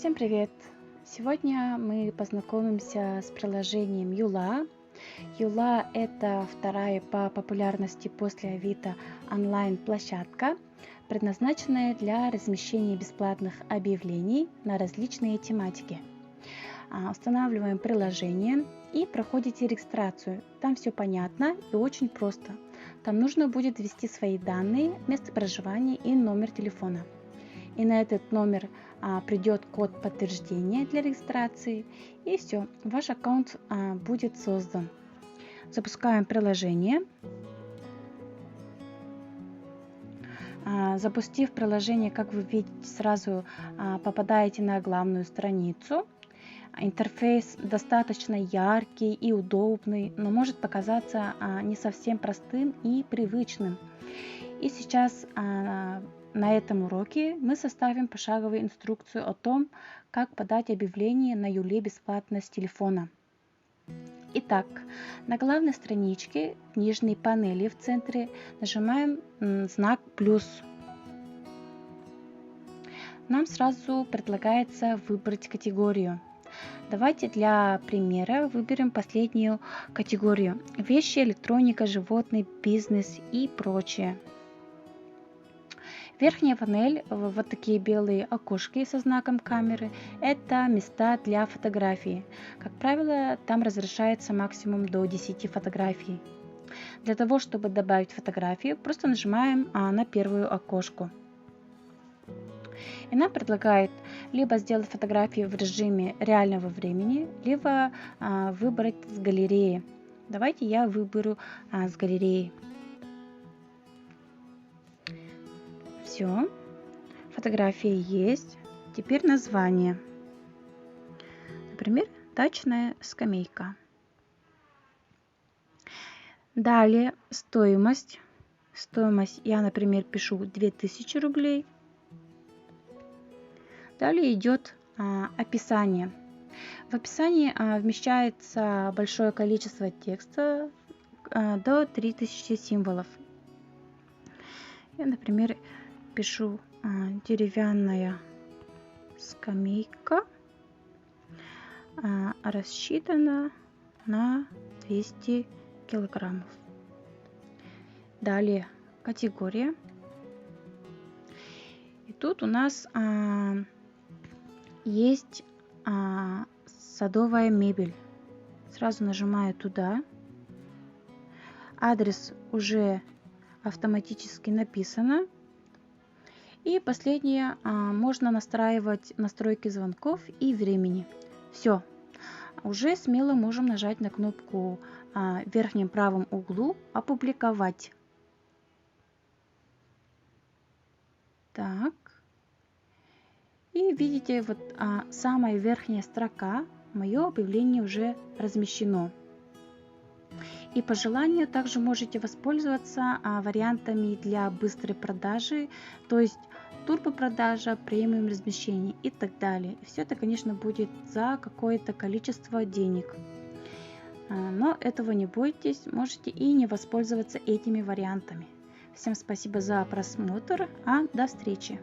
Всем привет! Сегодня мы познакомимся с приложением Юла. Юла– это вторая по популярности после Авито онлайн-площадка, предназначенная для размещения бесплатных объявлений на различные тематики. Устанавливаем приложение и проходите регистрацию. Там все понятно и очень просто. Там нужно будет ввести свои данные, место проживания и номер телефона. И на этот номер придет код подтверждения для регистрации, и все, ваш аккаунт будет создан. Запускаем приложение. Запустив приложение, как вы видите, сразу попадаете на главную страницу. Интерфейс достаточно яркий и удобный, но может показаться не совсем простым и привычным. И сейчас на этом уроке мы составим пошаговую инструкцию о том, как подать объявление на Юле бесплатно с телефона. Итак, на главной страничке в нижней панели в центре нажимаем знак плюс. Нам сразу предлагается выбрать категорию. Давайте для примера выберем последнюю категорию: вещи, электроника, животные, бизнес и прочее. Верхняя панель, вот такие белые окошки со знаком камеры, это места для фотографий. Как правило, там разрешается максимум до 10 фотографий. Для того, чтобы добавить фотографию, просто нажимаем на первую окошко. И нам предлагает либо сделать фотографии в режиме реального времени, либо выбрать с галереи. Давайте я выберу с галереи. Все, фотография есть. Теперь название. Например, дачная скамейка. Далее стоимость. Стоимость я, например, пишу 2000 рублей. Далее идет описание. В описании вмещается большое количество текста, до 3000 символов. Я, например, пишу деревянная скамейка рассчитана на 200 килограммов. Далее категория. И тут у нас есть садовая мебель. Сразу нажимаю туда. Адрес уже автоматически написано. И последнее, можно настраивать настройки звонков и времени. Все, уже смело можем нажать на кнопку в верхнем правом углу «Опубликовать». Так, и видите, вот самая верхняя строка, мое объявление уже размещено. И по желанию также можете воспользоваться вариантами для быстрой продажи, то есть турбопродажа, премиум размещение и так далее. Все это, конечно, будет за какое-то количество денег. Но этого не бойтесь, можете и не воспользоваться этими вариантами. Всем спасибо за просмотр, до встречи!